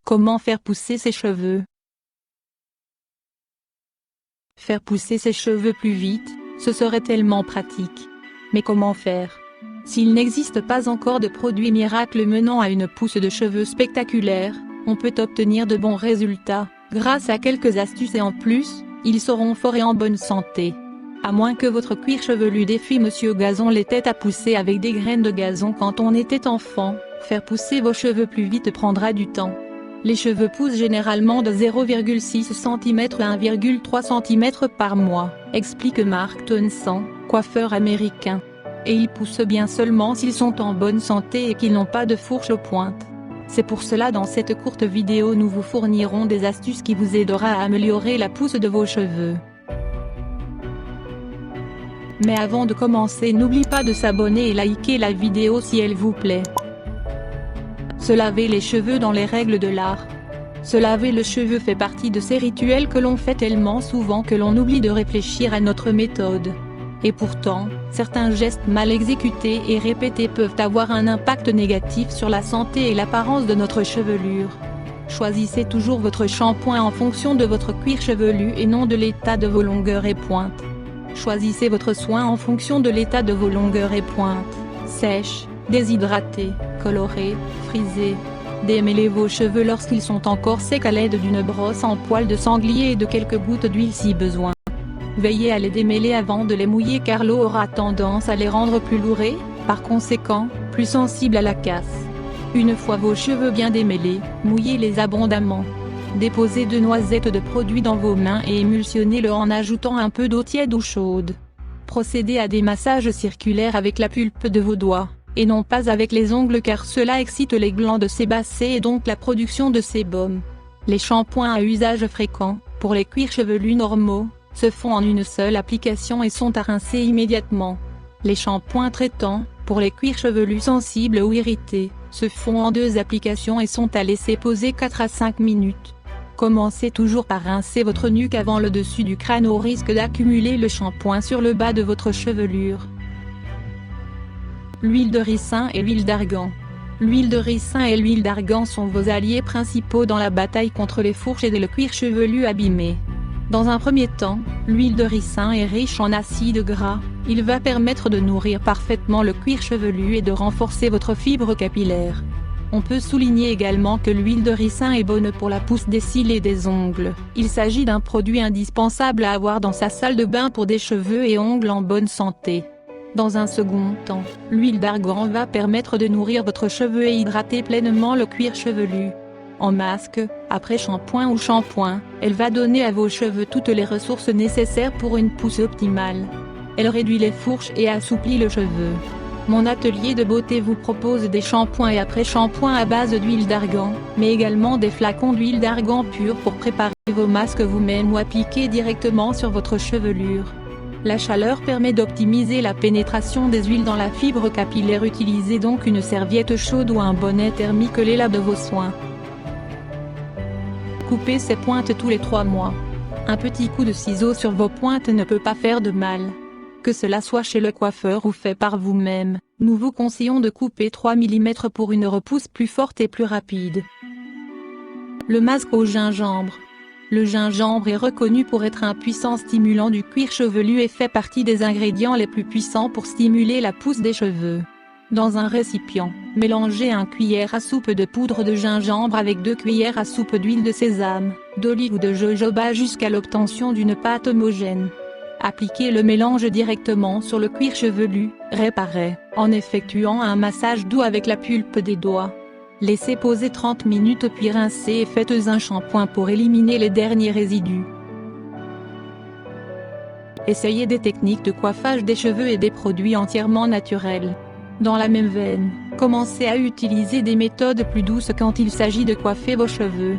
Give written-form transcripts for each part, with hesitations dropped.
Comment faire pousser ses cheveux? Faire pousser ses cheveux plus vite, ce serait tellement pratique. Mais comment faire? S'il n'existe pas encore de produit miracle menant à une pousse de cheveux spectaculaire, on peut obtenir de bons résultats, grâce à quelques astuces et en plus, ils seront forts et en bonne santé. À moins que votre cuir chevelu défie Monsieur Gazon les têtes à pousser avec des graines de gazon quand on était enfant, faire pousser vos cheveux plus vite prendra du temps. Les cheveux poussent généralement de 0,6 cm à 1,3 cm par mois, explique Mark Townsend, coiffeur américain. Et ils poussent bien seulement s'ils sont en bonne santé et qu'ils n'ont pas de fourche aux pointes. C'est pour cela dans cette courte vidéo nous vous fournirons des astuces qui vous aidera à améliorer la pousse de vos cheveux. Mais avant de commencer, n'oublie pas de s'abonner et liker la vidéo si elle vous plaît. Se laver les cheveux dans les règles de l'art. Se laver le cheveu fait partie de ces rituels que l'on fait tellement souvent que l'on oublie de réfléchir à notre méthode. Et pourtant, certains gestes mal exécutés et répétés peuvent avoir un impact négatif sur la santé et l'apparence de notre chevelure. Choisissez toujours votre shampoing en fonction de votre cuir chevelu et non de l'état de vos longueurs et pointes. Choisissez votre soin en fonction de l'état de vos longueurs et pointes, sèches, déshydratées, colorées, frisées. Démêlez vos cheveux lorsqu'ils sont encore secs à l'aide d'une brosse en poil de sanglier et de quelques gouttes d'huile si besoin. Veillez à les démêler avant de les mouiller car l'eau aura tendance à les rendre plus lourds et, par conséquent, plus sensibles à la casse. Une fois vos cheveux bien démêlés, mouillez-les abondamment. Déposez 2 noisettes de produit dans vos mains et émulsionnez-le en ajoutant un peu d'eau tiède ou chaude. Procédez à des massages circulaires avec la pulpe de vos doigts, et non pas avec les ongles car cela excite les glandes sébacées et donc la production de sébum. Les shampoings à usage fréquent, pour les cuirs chevelus normaux, se font en une seule application et sont à rincer immédiatement. Les shampoings traitants, pour les cuirs chevelus sensibles ou irrités, se font en 2 applications et sont à laisser poser 4 à 5 minutes. Commencez toujours par rincer votre nuque avant le dessus du crâne au risque d'accumuler le shampoing sur le bas de votre chevelure. L'huile de ricin et l'huile d'argan. L'huile de ricin et l'huile d'argan sont vos alliés principaux dans la bataille contre les fourches et le cuir chevelu abîmé. Dans un premier temps, l'huile de ricin est riche en acides gras, il va permettre de nourrir parfaitement le cuir chevelu et de renforcer votre fibre capillaire. On peut souligner également que l'huile de ricin est bonne pour la pousse des cils et des ongles. Il s'agit d'un produit indispensable à avoir dans sa salle de bain pour des cheveux et ongles en bonne santé. Dans un second temps, l'huile d'argan va permettre de nourrir votre cheveu et hydrater pleinement le cuir chevelu. En masque, après shampoing ou shampoing, elle va donner à vos cheveux toutes les ressources nécessaires pour une pousse optimale. Elle réduit les fourches et assouplit le cheveu. Mon atelier de beauté vous propose des shampoings et après-shampoings à base d'huile d'argan, mais également des flacons d'huile d'argan pure pour préparer vos masques vous-même ou appliquer directement sur votre chevelure. La chaleur permet d'optimiser la pénétration des huiles dans la fibre capillaire. Utilisez donc une serviette chaude ou un bonnet thermique lait de vos soins. Coupez ces pointes tous les 3 mois. Un petit coup de ciseau sur vos pointes ne peut pas faire de mal. Que cela soit chez le coiffeur ou fait par vous-même, nous vous conseillons de couper 3 mm pour une repousse plus forte et plus rapide. Le masque au gingembre. Le gingembre est reconnu pour être un puissant stimulant du cuir chevelu et fait partie des ingrédients les plus puissants pour stimuler la pousse des cheveux. Dans un récipient, mélangez 1 cuillère à soupe de poudre de gingembre avec 2 cuillères à soupe d'huile de sésame, d'olive ou de jojoba jusqu'à l'obtention d'une pâte homogène. Appliquez le mélange directement sur le cuir chevelu, réparé, en effectuant un massage doux avec la pulpe des doigts. Laissez poser 30 minutes puis rincez et faites un shampoing pour éliminer les derniers résidus. Essayez des techniques de coiffage des cheveux et des produits entièrement naturels. Dans la même veine, commencez à utiliser des méthodes plus douces quand il s'agit de coiffer vos cheveux.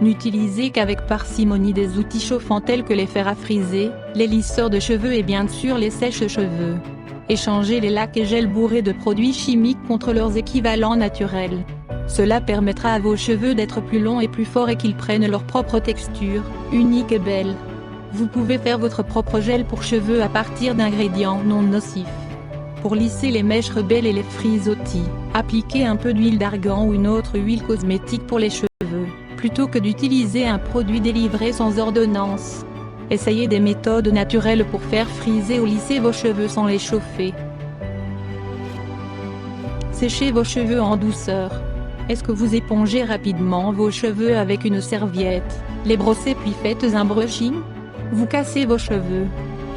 N'utilisez qu'avec parcimonie des outils chauffants tels que les fers à friser, les lisseurs de cheveux et bien sûr les sèche-cheveux. Échangez les lacs et gels bourrés de produits chimiques contre leurs équivalents naturels. Cela permettra à vos cheveux d'être plus longs et plus forts et qu'ils prennent leur propre texture, unique et belle. Vous pouvez faire votre propre gel pour cheveux à partir d'ingrédients non nocifs. Pour lisser les mèches rebelles et les frisottis, appliquez un peu d'huile d'argan ou une autre huile cosmétique pour les cheveux. plutôt que d'utiliser un produit délivré sans ordonnance. Essayez des méthodes naturelles pour faire friser ou lisser vos cheveux sans les chauffer. Séchez vos cheveux en douceur. Est-ce que vous épongez rapidement vos cheveux avec une serviette, les brossez puis faites un brushing? Vous cassez vos cheveux.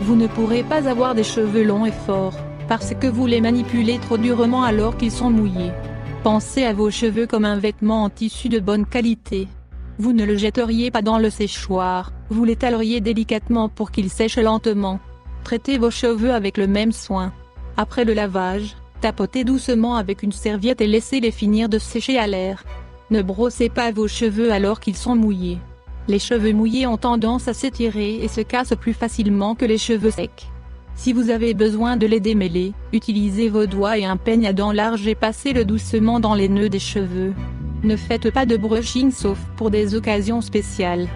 Vous ne pourrez pas avoir des cheveux longs et forts, parce que vous les manipulez trop durement alors qu'ils sont mouillés. Pensez à vos cheveux comme un vêtement en tissu de bonne qualité. Vous ne le jetteriez pas dans le séchoir, vous l'étaleriez délicatement pour qu'il sèche lentement. Traitez vos cheveux avec le même soin. Après le lavage, tapotez doucement avec une serviette et laissez-les finir de sécher à l'air. Ne brossez pas vos cheveux alors qu'ils sont mouillés. Les cheveux mouillés ont tendance à s'étirer et se cassent plus facilement que les cheveux secs. Si vous avez besoin de les démêler, utilisez vos doigts et un peigne à dents larges et passez-le doucement dans les nœuds des cheveux. Ne faites pas de brushing sauf pour des occasions spéciales.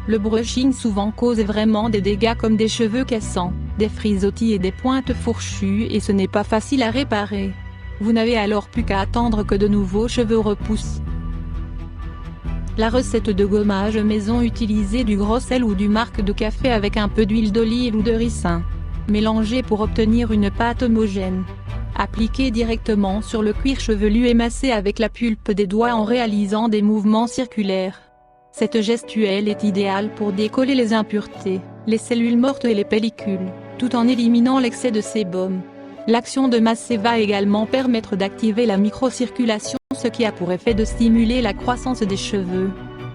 Le brushing souvent cause vraiment des dégâts comme des cheveux cassants, des frisottis et des pointes fourchues et ce n'est pas facile à réparer. Vous n'avez alors plus qu'à attendre que de nouveaux cheveux repoussent. La recette de gommage maison: utilisez du gros sel ou du marc de café avec un peu d'huile d'olive ou de ricin. Mélangez pour obtenir une pâte homogène. Appliquez directement sur le cuir chevelu et massez avec la pulpe des doigts en réalisant des mouvements circulaires. Cette gestuelle est idéale pour décoller les impuretés, les cellules mortes et les pellicules, tout en éliminant l'excès de sébum. L'action de masser va également permettre d'activer la microcirculation, ce qui a pour effet de stimuler la croissance des cheveux.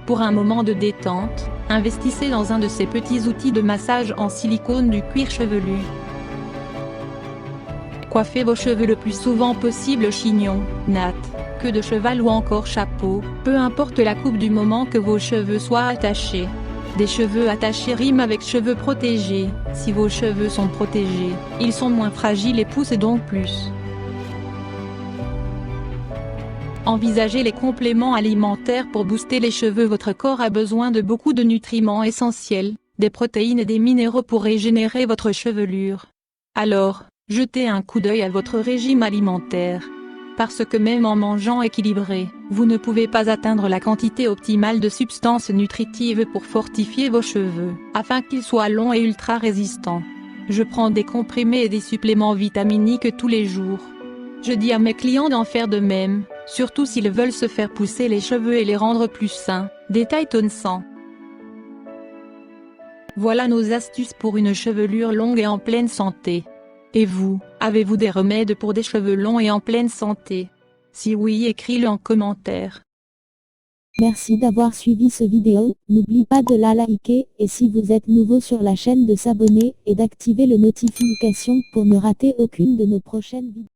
Pour un moment de détente, investissez dans un de ces petits outils de massage en silicone du cuir chevelu. Coiffez vos cheveux le plus souvent possible chignon, natte, queue de cheval ou encore chapeau, peu importe la coupe du moment que vos cheveux soient attachés. Des cheveux attachés riment avec cheveux protégés. Si vos cheveux sont protégés, ils sont moins fragiles et poussent donc plus. Envisagez les compléments alimentaires pour booster les cheveux. Votre corps a besoin de beaucoup de nutriments essentiels, des protéines et des minéraux pour régénérer votre chevelure. Alors, jetez un coup d'œil à votre régime alimentaire. Parce que même en mangeant équilibré, vous ne pouvez pas atteindre la quantité optimale de substances nutritives pour fortifier vos cheveux, afin qu'ils soient longs et ultra résistants. Je prends des comprimés et des suppléments vitaminiques tous les jours. Je dis à mes clients d'en faire de même, surtout s'ils veulent se faire pousser les cheveux et les rendre plus sains. Détail Tonsan. Voilà nos astuces pour une chevelure longue et en pleine santé. Et vous, avez-vous des remèdes pour des cheveux longs et en pleine santé? Si oui, écris-le en commentaire. Merci d'avoir suivi ce vidéo, n'oublie pas de la liker, et si vous êtes nouveau sur la chaîne de s'abonner, et d'activer les notifications pour ne rater aucune de nos prochaines vidéos.